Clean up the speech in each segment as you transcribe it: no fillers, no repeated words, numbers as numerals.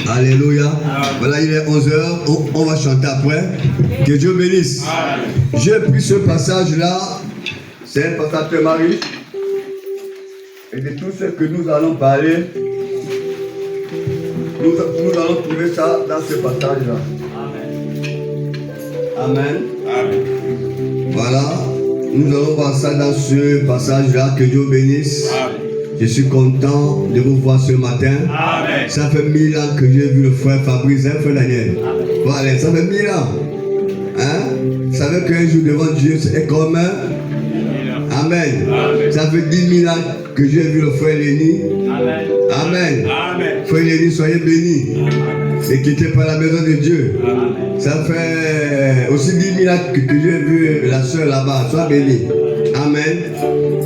Alléluia. Voilà, il est 11h. On va chanter après. Que Dieu bénisse. J'ai pris ce passage-là. C'est un passage très riche. Et de tout ce que nous allons parler, nous allons trouver ça dans ce passage-là. Amen. Amen. Voilà. Nous allons voir ça dans ce passage-là. Que Dieu bénisse. Amen. Je suis content de vous voir ce matin. Amen. Ça fait 1000 ans que j'ai vu le frère Fabrice, frère Daniel. Voilà, ça fait 1000 ans. Hein? Vous savez qu'un jour devant Dieu, c'est comme un. Amen. Amen. Ça fait 10 000 ans que j'ai vu le frère Léni. Amen. Amen. Amen. Frère Léni, soyez bénis. Ne quittez pas la maison de Dieu. Amen. Ça fait aussi 10 000 ans que j'ai vu la soeur là-bas. Sois béni. Amen.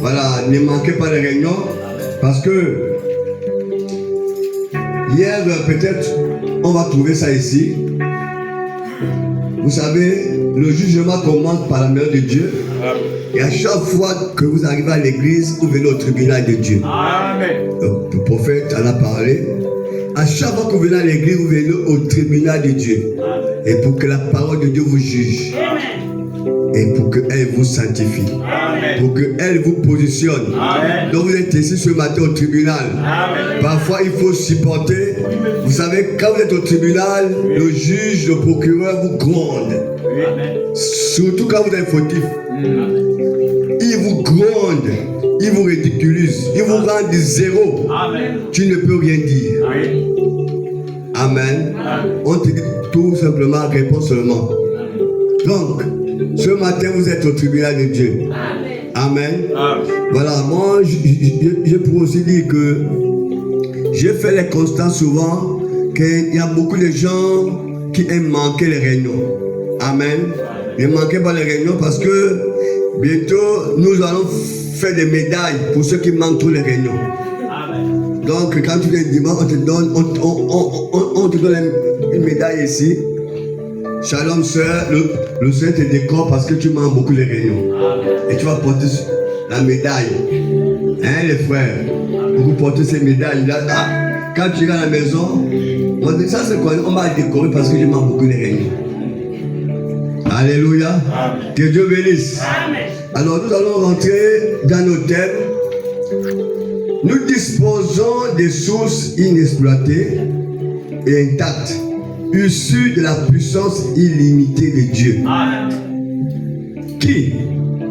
Voilà, ne manquez pas les réunions. Parce que hier, peut-être, on va trouver ça ici. Vous savez, le jugement commence par la maison de Dieu. Et à chaque fois que vous arrivez à l'église, vous venez au tribunal de Dieu. Amen. Le prophète en a parlé. À chaque fois que vous venez à l'église, vous venez au tribunal de Dieu. Amen. Et pour que la parole de Dieu vous juge. Amen. Et pour qu'elle vous sanctifie. Amen. Pour qu'elle vous positionne. Amen. Donc vous êtes ici ce matin au tribunal. Amen. Parfois il faut supporter. Vous savez, quand vous êtes au tribunal, le juge, le procureur vous gronde. Amen. Surtout quand vous êtes fautif. Amen. Il vous gronde. Il vous ridiculise. Il vous rend de zéro. Amen. Tu ne peux rien dire. Amen. Amen. Amen. On te dit tout simplement, réponds seulement. Amen. Donc, ce matin, vous êtes au tribunal de Dieu. Amen. Amen. Amen. Voilà, moi, je pourrais aussi dire que j'ai fait les constats souvent qu'il y a beaucoup de gens qui aiment manquer les réunions. Amen. Ne manquez pas les réunions parce que bientôt, nous allons faire des médailles pour ceux qui manquent tous les réunions. Amen. Donc, quand tu viens dimanche, on te donne, on te donne une médaille ici. Shalom, sœur, le Seigneur te décore parce que tu manques beaucoup les réunions. Amen. Et tu vas porter la médaille. Hein, les frères? Vous portez ces médailles. Là, quand tu iras à la maison, on dit ça, c'est quoi? On va décorer parce que je manque beaucoup les réunions. Alléluia. Amen. Que Dieu bénisse. Amen. Alors, nous allons rentrer dans nos thèmes. Nous disposons des sources inexploitées et intactes, issu de la puissance illimitée de Dieu. Amen. Qui?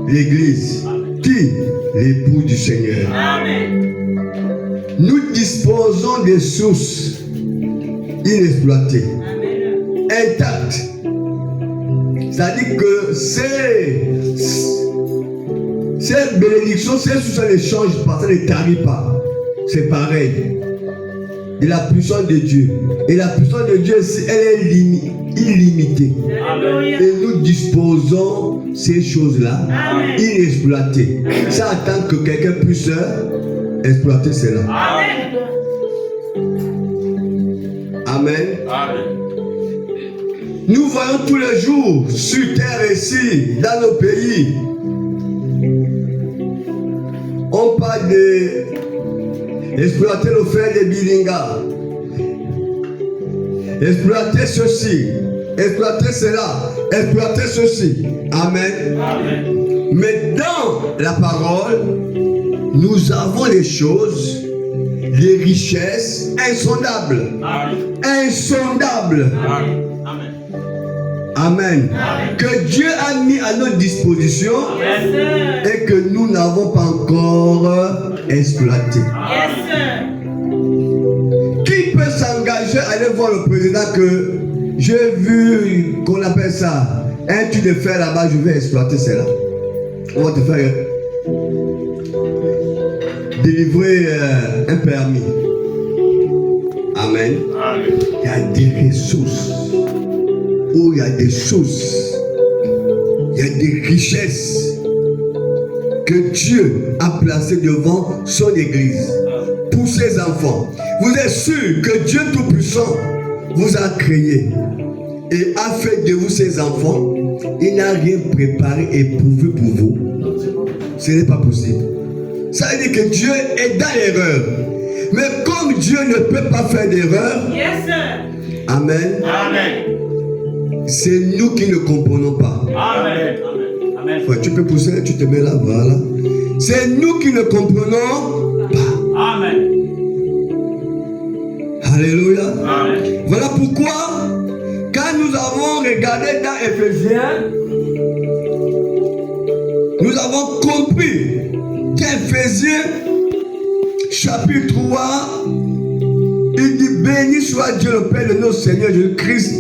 L'Église. Amen. Qui? L'époux du Seigneur. Amen. Nous disposons des sources inexploitées. Amen. Intactes. C'est-à-dire que ces bénédictions, ces sources, ça ne change pas, ça ne tarit pas. C'est pareil. De la puissance de Dieu. Et la puissance de Dieu, elle est illimitée. Amen. Et nous disposons ces choses-là inexploitées. Ça attend que quelqu'un puisse exploiter cela. Amen. Amen. Amen. Nous voyons tous les jours sur terre ici, dans nos pays. On parle d'exploiter le fer de Bilinga. Exploiter ceci. Exploiter cela. Exploiter ceci. Amen. Amen. Mais dans la parole, nous avons les choses, les richesses insondables. Amen. Insondables. Amen. Amen. Amen. Que Dieu a mis à notre disposition et que nous n'avons pas encore exploité. Qui peut s'engager à aller voir le président que j'ai vu qu'on appelle ça un tu de fer là-bas, je vais exploiter cela. On va te faire délivrer un permis. Amen. Amen. Il y a des ressources. Où il y a des choses, il y a des richesses que Dieu a placées devant son église pour ses enfants. Vous êtes sûr que Dieu Tout-Puissant vous a créé et a fait de vous ses enfants. Il n'a rien préparé et pourvu pour vous. Ce n'est pas possible. Ça veut dire que Dieu est dans l'erreur. Mais comme comme Dieu ne peut pas faire d'erreur, Amen. C'est nous qui ne comprenons pas. Amen. Ouais, tu peux pousser, tu te mets là, voilà. C'est nous qui ne comprenons pas. Amen. Alléluia. Amen. Voilà pourquoi, quand nous avons regardé dans Éphésiens, nous avons compris qu'Éphésiens, chapitre 3, il dit: béni soit Dieu le Père de notre Seigneur Jésus-Christ,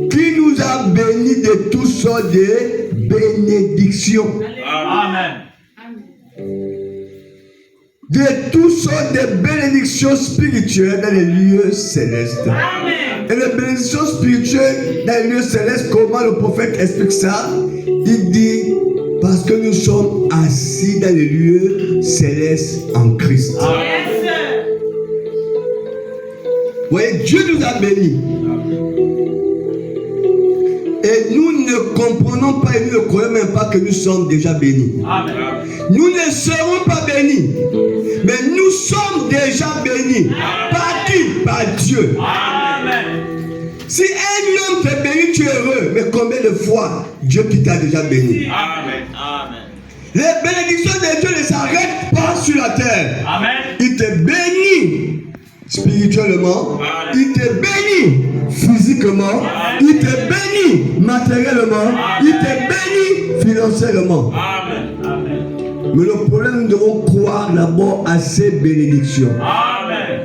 qui nous a bénis de toutes sortes de bénédictions. Amen. De toutes sortes de bénédictions spirituelles dans les lieux célestes. Amen. Et les bénédictions spirituelles dans les lieux célestes, comment le prophète explique ça? Il dit: parce que nous sommes assis dans les lieux célestes en Christ. Vous voyez, Dieu nous a bénis. Et nous ne comprenons pas et nous ne croyons même pas que nous sommes déjà bénis. Amen. Nous ne serons pas bénis, mais nous sommes déjà bénis. Par qui? Par Dieu. Amen. Si un homme te bénit, tu es heureux. Mais combien de fois Dieu qui t'a déjà béni? Amen. Amen. Les bénédictions de Dieu ne s'arrêtent pas sur la terre. Amen. Il te bénit spirituellement. Amen. Il te bénit physiquement. Amen. Il te bénit matériellement. Amen. Il te bénit financièrement. Amen. Amen. Mais le problème, nous devons croire d'abord à ces bénédictions. Amen.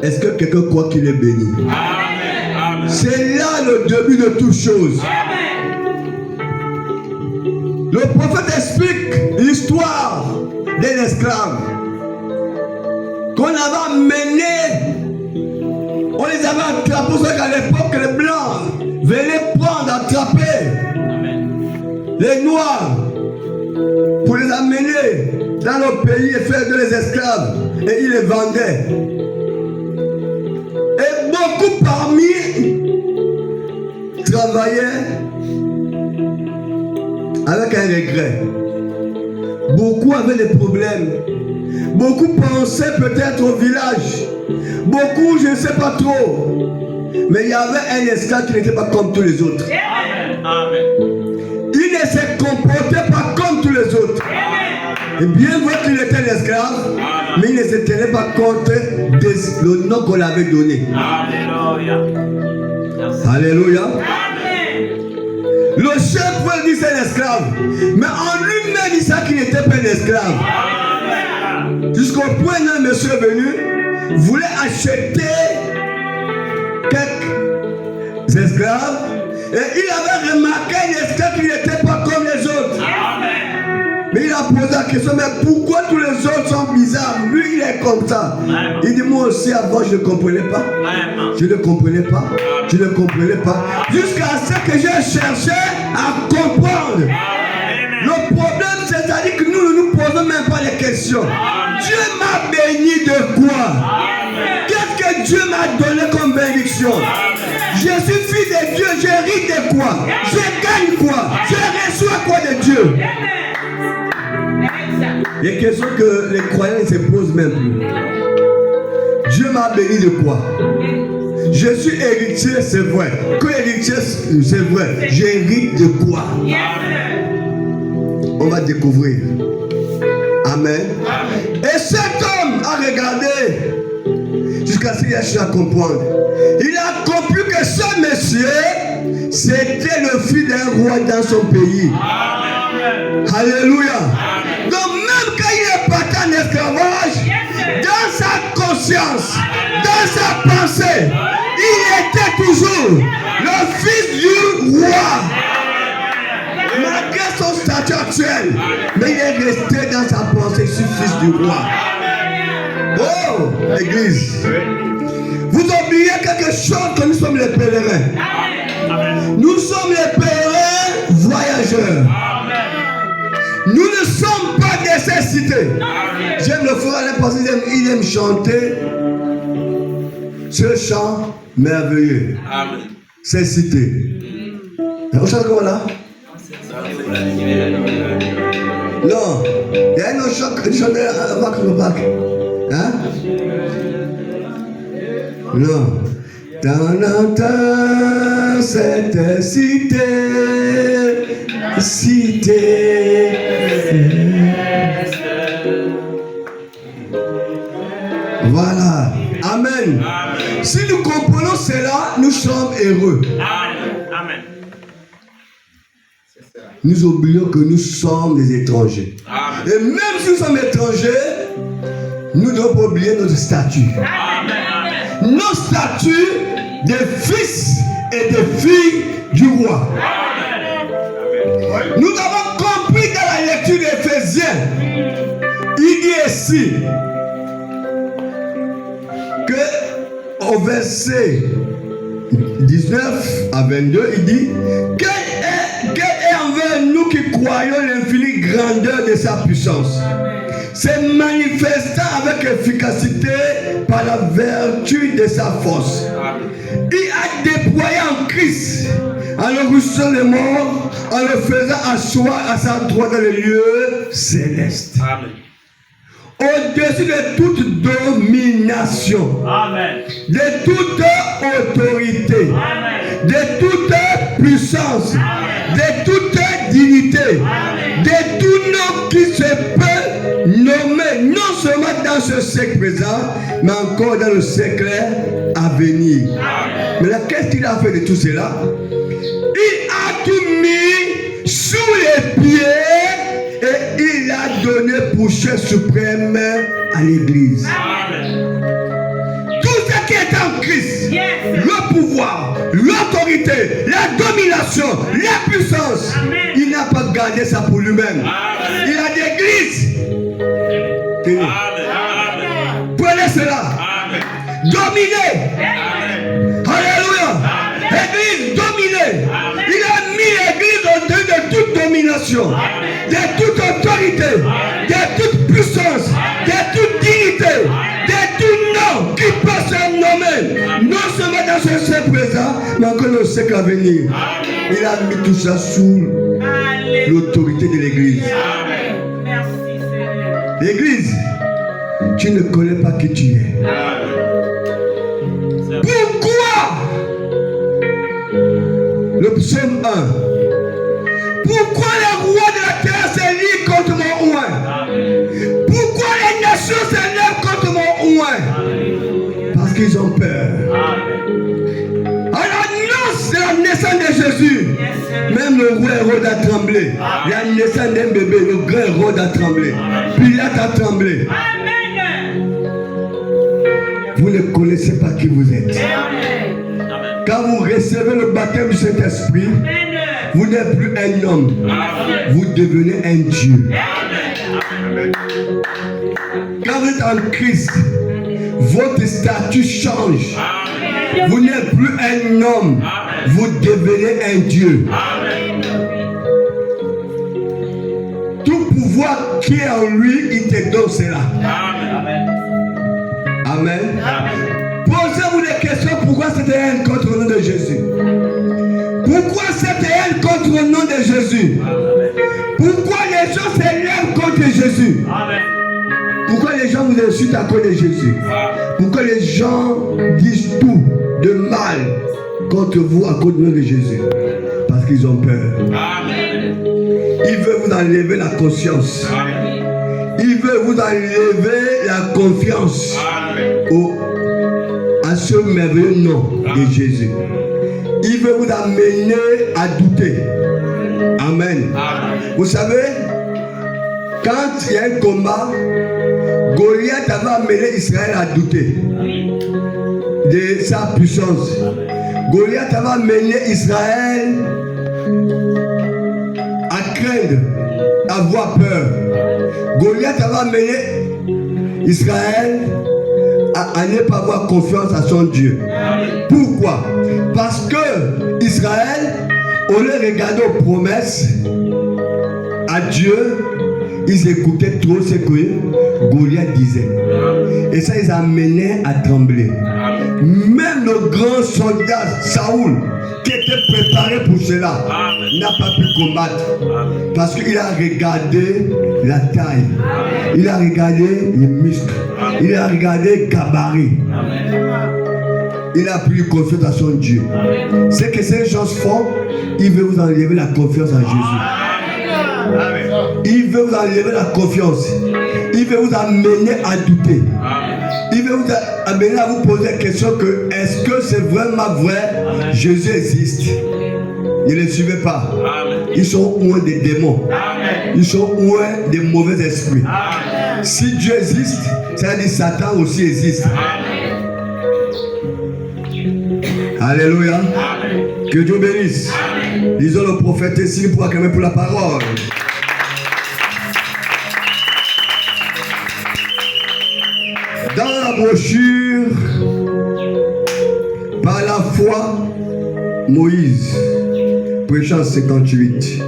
Est-ce que quelqu'un croit qu'il est béni? Amen. Amen. C'est là le début de toute chose. Le prophète explique l'histoire d'un esclave qu'on avait amené. On les avait attrapés, parce qu'à l'époque, les blancs venaient prendre, attraper les noirs pour les amener dans leur pays et faire de les esclaves. Et ils les vendaient. Et beaucoup parmi travaillaient avec un regret. Beaucoup avaient des problèmes. Beaucoup pensaient peut-être au village. Beaucoup, je ne sais pas trop. Mais il y avait un esclave qui n'était pas comme tous les autres. Amen. Amen. Il ne se comportait pas comme tous les autres. Et bien vrai qu'il était un esclave, mais il ne se tenait pas compte du nom qu'on avait donné. Alléluia. Alléluia. Amen. Le chef pouvait dire c'est un esclave, mais en lui-même il savait qu'il n'était pas un esclave. Amen. Jusqu'au point où un monsieur est venu, voulait acheter quelques esclaves, et il avait remarqué un esclave qui n'était pas comme les autres. Amen. Mais il a posé la question: mais pourquoi tous les autres sont bizarres? Lui il est comme ça. Amen. Il dit: moi aussi avant je ne comprenais pas. Amen. Je ne comprenais pas. Je ne comprenais pas. Jusqu'à ce que j'ai cherché à comprendre. Amen. Le problème, c'est-à-dire que nous ne nous posons même pas les questions. Dieu m'a béni de quoi? Amen. Qu'est-ce que Dieu m'a donné comme bénédiction? Je suis fils de Dieu, j'hérite de quoi? Je gagne quoi? Je reçois quoi de Dieu? Les questions que les croyants ne se posent même plus. Dieu m'a béni de quoi? Je suis héritier, c'est vrai. Que héritier, c'est vrai. J'hérite de quoi? On va découvrir. Amen. Et cet homme a regardé jusqu'à ce qu'il a cherché à comprendre. Il a compris que ce monsieur, c'était le fils d'un roi dans son pays. Amen. Alléluia. Donc même quand il est parti en esclavage, dans sa conscience, dans sa pensée, il était toujours le fils du roi. Malgré son statut actuel, mais il est resté dans sa pensée, je suis fils du roi. Oh, l'église. Vous oubliez quelque chose, que nous sommes les pèlerins. Nous sommes les pèlerins voyageurs. Nous ne sommes pas nécessités. J'aime le frère Alain parce qu'il aime chanter ce chant merveilleux. C'est cité. On chante comment là? Non, il y a un autre chant que je chantais avant que je parte. Hein? Non. Dans cette cité. Voilà. Amen. Si nous comprenons cela, nous sommes heureux. Amen. Nous oublions que nous sommes des étrangers. Et même si nous sommes étrangers, nous ne devons pas oublier notre statut. Nos statuts de fils et de filles du roi. Nous avons compris dans la lecture d'Éphésiens, il dit ici que au verset 19 à 22, il dit quel est envers nous qui croyons l'infinie grandeur de sa puissance, se manifestant avec efficacité par la vertu de sa force. Il a déployé en Christ, en le ressuscitant les morts, en le faisant asseoir à sa droite dans les lieux célestes. Amen. Au-dessus de toute domination, Amen. de toute autorité, Amen. de toute puissance, Amen. de toute dignité, Amen. de tout nom qui se peut nommer, non seulement dans ce siècle présent, mais encore dans le siècle à venir. Amen. Mais là, qu'est-ce qu'il a fait de tout cela? Il a tout mis sous les pieds et il a donné pour chef suprême à l'église. Amen. Tout ce qui est en Christ, Yes. le pouvoir, l'autorité, la domination, la puissance, Amen. il n'a pas gardé ça pour lui-même. Amen. Il a l'église. Tenez. Amen. Prenez cela. Amen. Dominez. Amen. Alléluia. Amen. Église dominée. Amen. Il a mis l'église au-dessus de toute domination, de toute autorité, de toute puissance, de toute dignité, de tout nom qui peut se nommer, non seulement dans ce siècle présent, mais encore dans le siècle à venir. Il a mis tout ça sous l'autorité de l'église. Amen. Merci Seigneur. L'église, tu ne connais pas qui tu es. Pourquoi? Le psaume 1. Pourquoi les rois de la terre se lient contre mon oint? Pourquoi les nations se lèvent contre mon oint? Parce qu'ils ont peur. À l'annonce de la naissance de Jésus, même le roi Hérode a tremblé. La naissance d'un bébé, le grand Hérode a tremblé. Pilate a tremblé. Vous ne connaissez pas qui vous êtes. Quand vous recevez le baptême du Saint-Esprit, vous n'êtes plus un homme. Vous devenez un Dieu. Quand vous êtes en Christ, votre statut change. Vous n'êtes plus un homme. Vous devenez un Dieu. Tout pouvoir qui est en lui, il te donne cela. Amen. Posez-vous des questions. Pourquoi cette haine contre le nom de Jésus? Pourquoi cette haine contre le nom de Jésus? Pourquoi les gens s'élèvent contre Jésus? Pourquoi les gens vous insultent à cause de Jésus? Pourquoi les gens disent tout de mal contre vous à cause du nom de Jésus? Parce qu'ils ont peur. Ils veulent vous enlever la conscience. Ils veulent vous enlever la confiance à ce merveilleux nom de Jésus. Il veut vous amener à douter. Amen. Vous savez, quand il y a un combat, Goliath avait amené Israël à douter de sa puissance. Goliath avait amené Israël à craindre, à avoir peur. Goliath avait amené Israël à ne pas avoir confiance à son Dieu. Pourquoi? Parce que Israël, au lieu de regarder aux promesses à Dieu, ils écoutaient trop ce que Goliath disait. Et ça les amenait à trembler. Même Même le grand soldat Saoul, qui était préparé pour cela, n'a pas pu combattre. Parce qu'il a regardé la taille. Il a regardé les muscles. Il a regardé le gabarit. Il a pris confiance à son Dieu. C'est que ces gens font, il veut vous enlever la confiance en Jésus. Il veut vous enlever la confiance. Il veut vous amener à douter. Il veut vous amener à vous poser la question que est-ce que c'est vraiment vrai? Jésus existe. Ne les suivez pas. Ils sont loin des démons. Ils sont loin des mauvais esprits. Si Dieu existe, ça veut dire Satan aussi existe. Alléluia. Que Dieu bénisse. Lisons le prophète ici pour acclamer pour la parole. Dans la brochure, par la foi, Moïse, prêchant 58.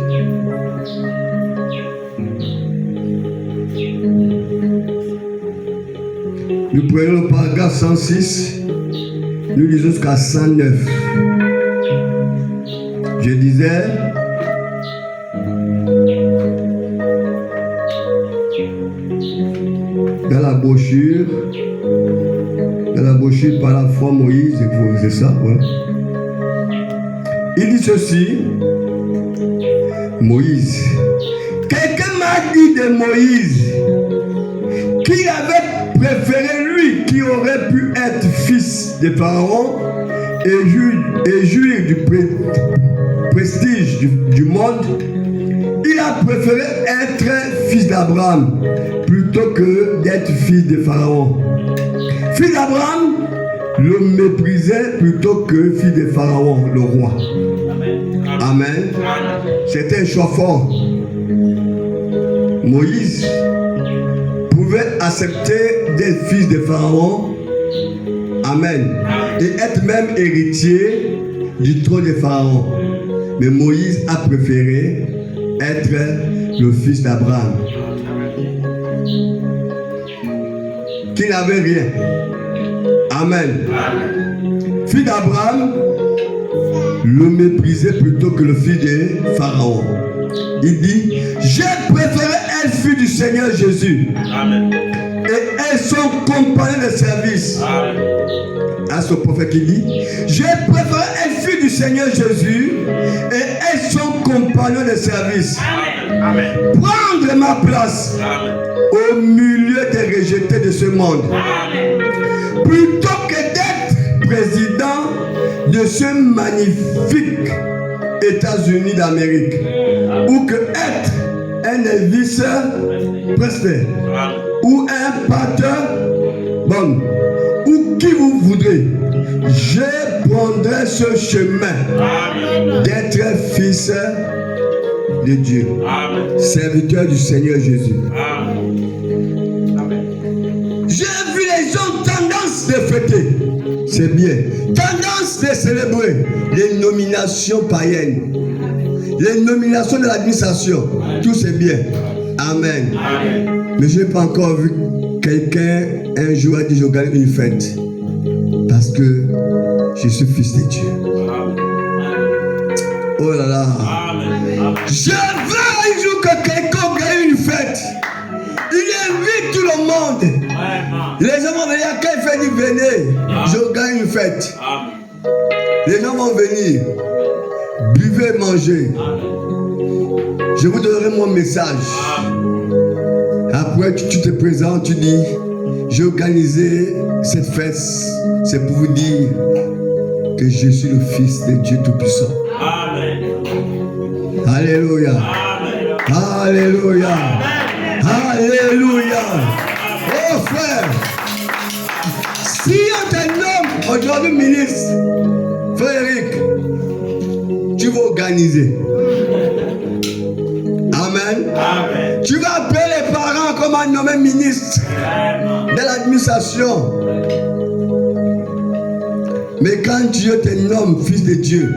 Nous prenons le paragraphe 106, nous lisons jusqu'à 109. Je disais, dans la brochure par la foi Moïse, c'est ça, ouais. Il dit ceci, Moïse. Quelqu'un m'a dit de Moïse qu'il avait préféré lui qui aurait pu être fils de Pharaon et jouir du prestige du monde. Il a préféré être fils d'Abraham plutôt que d'être fils de Pharaon. Fils d'Abraham le méprisait plutôt que fils de Pharaon, le roi. Amen. C'était un choix fort. Moïse pouvait accepter d'être fils de Pharaon. Amen. Et être même héritier du trône de Pharaon. Mais Moïse a préféré être le fils d'Abraham, qui n'avait rien. Amen. Fils d'Abraham le méprisait plutôt que le fils de Pharaon. Il dit, j'ai préféré être fils du Seigneur Jésus. Amen. Et être son compagnon de service. Amen. À ce prophète qui dit, j'ai préféré être fils du Seigneur Jésus et être son compagnon de service. Amen. Prendre ma place. Amen. Au milieu des rejetés de ce monde. Amen. Plutôt que d'être président de ce magnifique États-Unis d'Amérique, ou que être un Elvis Presley, ou un pasteur, bon, ou qui vous voudrez, je prendrai ce chemin d'être fils de Dieu, serviteur du Seigneur Jésus. J'ai vu les gens tendance de fêter, c'est bien, tendance de célébrer les nominations païennes, les nominations de l'administration, tout c'est bien. Amen. Mais je n'ai pas encore vu quelqu'un un jour a dit je gagne une fête parce que je suis fils de Dieu. Oh là là. Je veux un jour que quelqu'un gagne une fête. Il invite tout le monde. Les gens vont venir, quelle fête ils venaient? Je gagne une fête. Les gens vont venir. Buvez, mangez. Je vous donnerai mon message. Après, tu te présentes, tu dis, j'ai organisé cette fête. C'est pour vous dire que je suis le Fils de Dieu Tout-Puissant. Amen. Alléluia. Amen. Alléluia. Amen. Alléluia. Oh frère, si on te nomme aujourd'hui ministre, frère Eric, tu vas organiser. Amen. Amen. Tu vas appeler les parents comme un nommé ministre de l'administration. Mais quand Dieu te nomme fils de Dieu,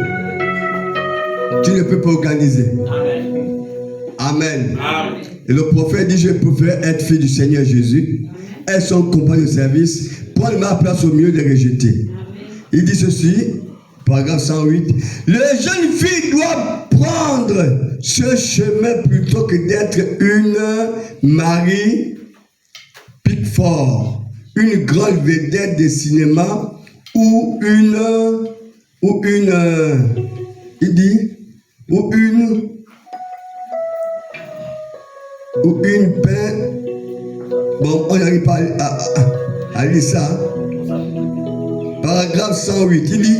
tu ne peux pas organiser. Amen. Amen. Amen. Et le prophète dit, je préfère être fils du Seigneur Jésus, être son compagnon de service, prendre ma place au milieu des rejetés. Il dit ceci, paragraphe 108. Les jeunes filles doivent prendre ce chemin plutôt que d'être une Mary Pickford, une grande vedette de cinéma ou une peine. Bon, on n'arrive pas à lire ça. Paragraphe 108, il dit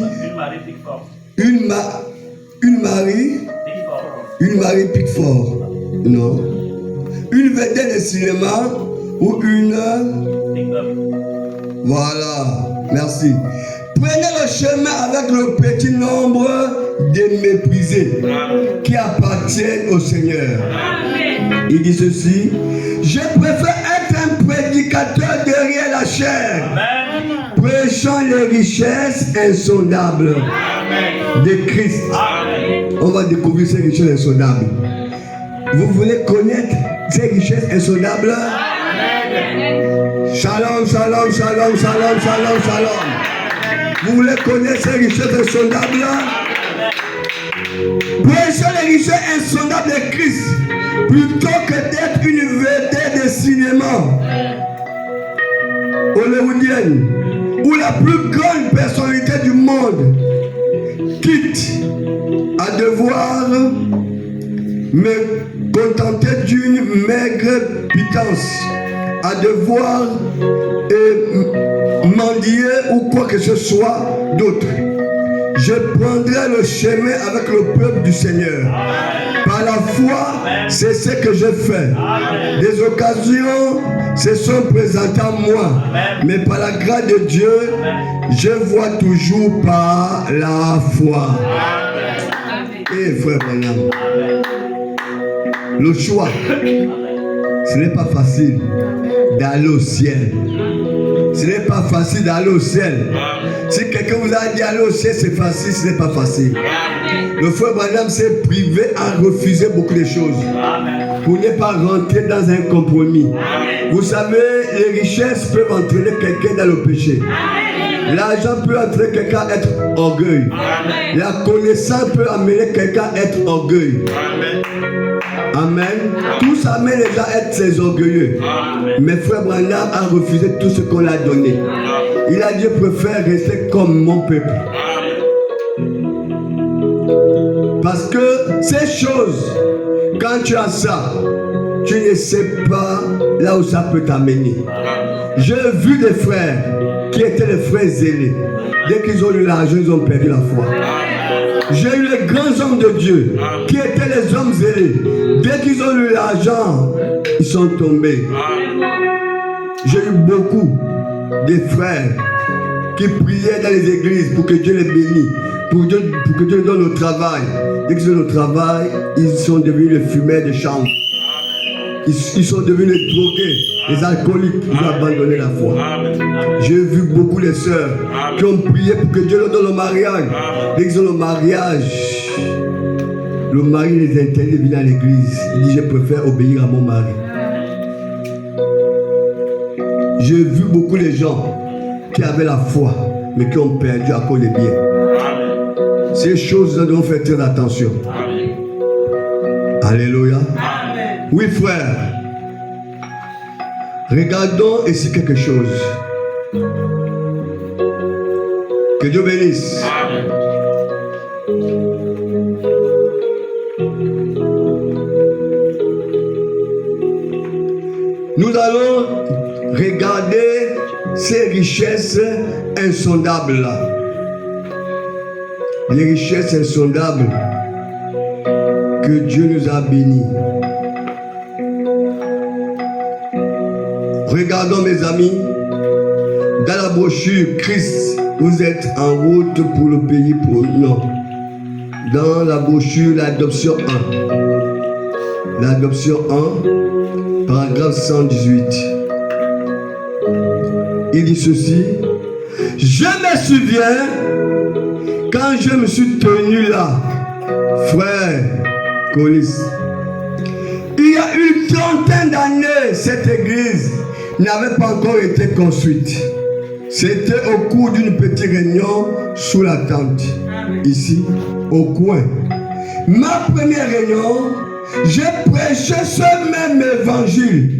une Mary Pickford, non. Une vedette de cinéma ou une. Voilà, merci. Prenez le chemin avec le petit nombre de méprisés qui appartiennent au Seigneur. Il dit ceci. Je préfère être un prédicateur derrière la chair, prêchant les richesses insondables de Christ. On va découvrir ces richesses insondables. Vous voulez connaître ces richesses insondables? Shalom, shalom, shalom, shalom, shalom, shalom. Vous voulez connaître ces richesses insondables? Prêchant les richesses insondables de Christ, plutôt que d'être une vedette de cinéma hollywoodienne où la plus grande personnalité du monde quitte à devoir me contenter d'une maigre pitance, à devoir mendier ou quoi que ce soit d'autre. Je prendrai le chemin avec le peuple du Seigneur. Par la foi, c'est ce que je fais. Des occasions se sont présentées à moi. Mais par la grâce de Dieu, je vois toujours par la foi. Et frère Branham, le choix, ce n'est pas facile d'aller au ciel. Ce n'est pas facile d'aller au ciel. Si quelqu'un vous a dit aller au ciel, c'est facile, ce n'est pas facile. Le frère Branham s'est privé à refuser beaucoup de choses pour ne pas rentrer dans un compromis. Vous savez, les richesses peuvent entraîner quelqu'un dans le péché. L'argent peut entraîner quelqu'un à être orgueil. La connaissance peut amener quelqu'un à être orgueil. Amen. Tout ça amène les gens à être très orgueilleux. Mais frère Branham a refusé tout ce qu'on l'a donné. Il a dit, je préfère rester comme mon peuple. Parce que ces choses, quand tu as ça, tu ne sais pas là où ça peut t'amener. J'ai vu des frères qui étaient les frères zélés. Dès qu'ils ont eu l'argent, ils ont perdu la foi. J'ai eu les grands hommes de Dieu qui étaient les hommes zélés. Dès qu'ils ont eu l'argent, ils sont tombés. J'ai eu beaucoup de frères qui priaient dans les églises pour que Dieu les bénisse, pour que Dieu donne le travail. Dès qu'ils ont le travail, ils sont devenus les fumeurs de chambre. Ils sont devenus les drogués, les alcooliques. Ils ont abandonné la foi. J'ai vu beaucoup de sœurs qui ont prié pour que Dieu leur donne le mariage. Dès qu'ils ont le mariage, le mari les interdit de venir à l'église. Il dit, je préfère obéir à mon mari. J'ai vu beaucoup de gens qui avaient la foi, mais qui ont perdu à cause des biens. Ces choses, nous devons faire très attention. Alléluia. Oui, frère. Regardons ici quelque chose. Que Dieu bénisse. Nous allons regarder ces richesses insondables là. Les richesses insondables que Dieu nous a bénies. Regardons mes amis, dans la brochure Christ, vous êtes en route pour le pays pour non. Dans la brochure l'adoption 1. L'adoption 1, paragraphe 118. Il dit ceci. Je me souviens quand je me suis tenu là, frère Colis. Il y a une trentaine d'années, cette église n'avait pas encore été construite. C'était au cours d'une petite réunion sous la tente, ici, au coin. Ma première réunion, j'ai prêché ce même évangile.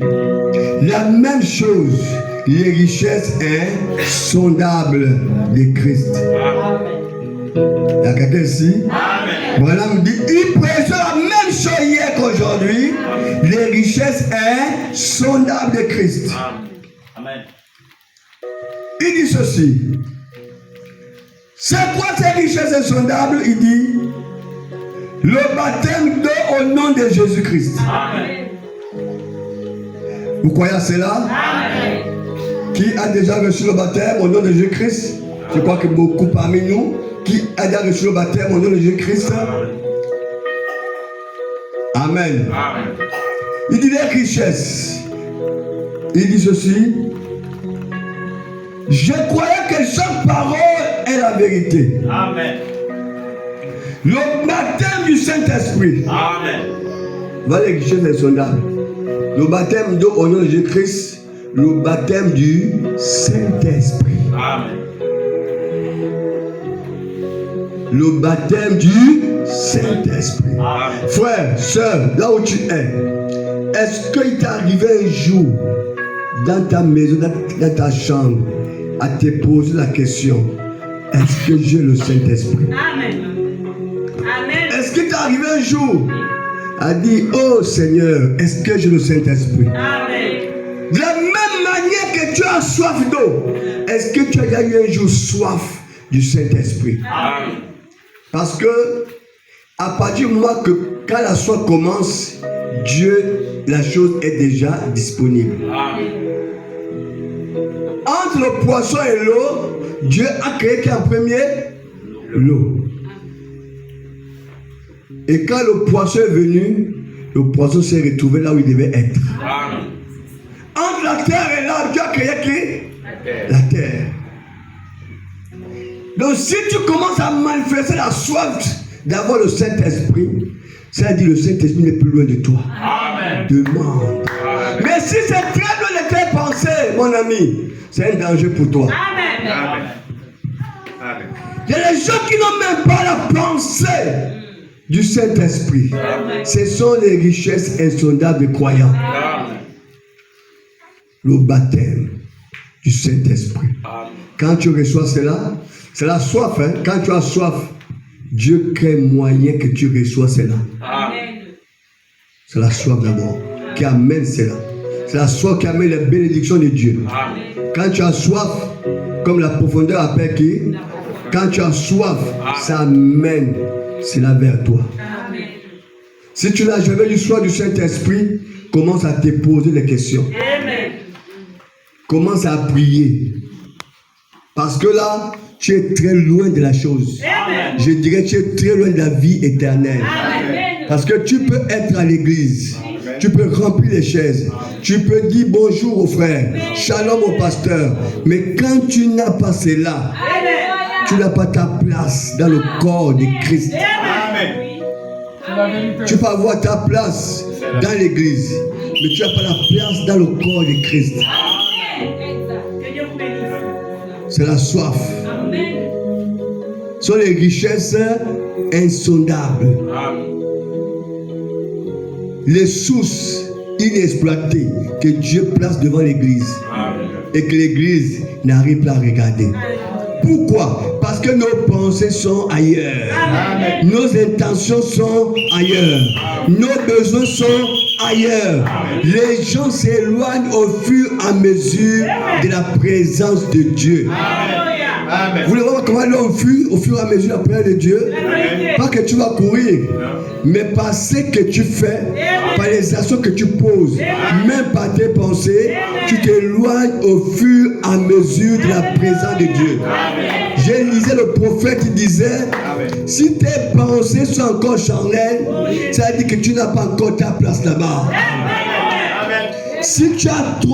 La même chose, les richesses insondables de Christ. Il y a quelqu'un ici? Voilà, me dit, il prêche la même chose hier qu'aujourd'hui, les richesses insondables de Christ. Amen. Il dit ceci. C'est quoi ces richesses insondables? Il dit le baptême d'eau au nom de Jésus-Christ. Amen. Vous croyez à cela? Amen. Qui a déjà reçu le baptême au nom de Jésus-Christ? Je crois que beaucoup parmi nous, qui a déjà reçu le baptême au nom de Jésus-Christ? Amen. Amen. Il dit les richesses. Il dit ceci. Je croyais que chaque parole est la vérité. Amen. Le baptême du Saint-Esprit. Amen. Voilà les richesses insondables. Le baptême d'eau au nom de Jésus-Christ. Le baptême du Saint-Esprit. Amen. Le baptême du Saint-Esprit. Amen. Frère, soeur, là où tu es, est-ce qu'il t'est arrivé un jour dans ta maison, dans ta chambre, à te poser la question, est-ce que j'ai le Saint-Esprit? Amen. Amen. Est-ce qu'il t'est arrivé un jour à dire, oh Seigneur, est-ce que j'ai le Saint-Esprit? Amen. De la même manière que tu as soif d'eau, est-ce que tu as déjà eu un jour soif du Saint-Esprit? Amen. Parce que à partir du moment que quand la soif commence, Dieu, la chose est déjà disponible. Amen. Entre le poisson et l'eau, Dieu a créé qu'en premier l'eau. Et quand le poisson est venu, le poisson s'est retrouvé là où il devait être. Amen. Entre la terre et l'arbre, Dieu a créé qui? La terre. Donc si tu commences à manifester la soif d'avoir le Saint-Esprit, ça dit le Saint-Esprit n'est plus loin de toi. Amen. Demande. Amen. Mais si c'est très loin de tes pensées, mon ami, c'est un danger pour toi. Amen. Amen. Amen. Il y a des gens qui n'ont même pas la pensée du Saint-Esprit. Amen. Ce sont les richesses insondables des croyants. Amen. Le baptême du Saint-Esprit. Amen. Quand tu reçois cela, c'est la soif. Hein? Quand tu as soif, Dieu crée moyen que tu reçois cela. Amen. C'est la soif d'abord qui amène cela. C'est la soif qui amène les bénédictions de Dieu. Amen. Quand tu as soif, comme la profondeur appelle qui? Quand tu as soif, ça amène cela vers toi. Amen. Si tu n'as jamais eu soif du Saint-Esprit, commence à te poser des questions. Amen. Commence à prier. Parce que là, tu es très loin de la chose. Amen. Je dirais que tu es très loin de la vie éternelle. Amen. Parce que tu peux être à l'église. Tu peux remplir les chaises. Tu peux dire bonjour aux frères. Shalom au pasteur. Mais quand tu n'as pas cela, tu n'as pas ta place dans le corps de Christ. Amen. Tu peux avoir ta place dans l'église. Mais tu n'as pas la place dans le corps de Christ. Que Dieu vous bénisse. C'est la soif. Amen. Ce sont les richesses insondables. Amen. Les sources inexploitées que Dieu place devant l'église. Amen. Et que l'église n'arrive pas à regarder. Pourquoi? Parce que nos pensées sont ailleurs. Amen. Nos intentions sont ailleurs. Nos besoins sont ailleurs. Les gens s'éloignent au fur et à mesure de la présence de Dieu. Alléluia. Amen. Vous voulez voir comment l'homme fuit au fur et à mesure de la présence de Dieu? Pas que tu vas courir, mais par ce que tu fais, par les actions que tu poses, même par tes pensées, tu t'éloignes au fur et à mesure de la présence de Dieu. J'ai lisé le prophète qui disait, si tes pensées sont encore charnelles, ça veut dire que tu n'as pas encore ta place là-bas. Amen. Si tu as trop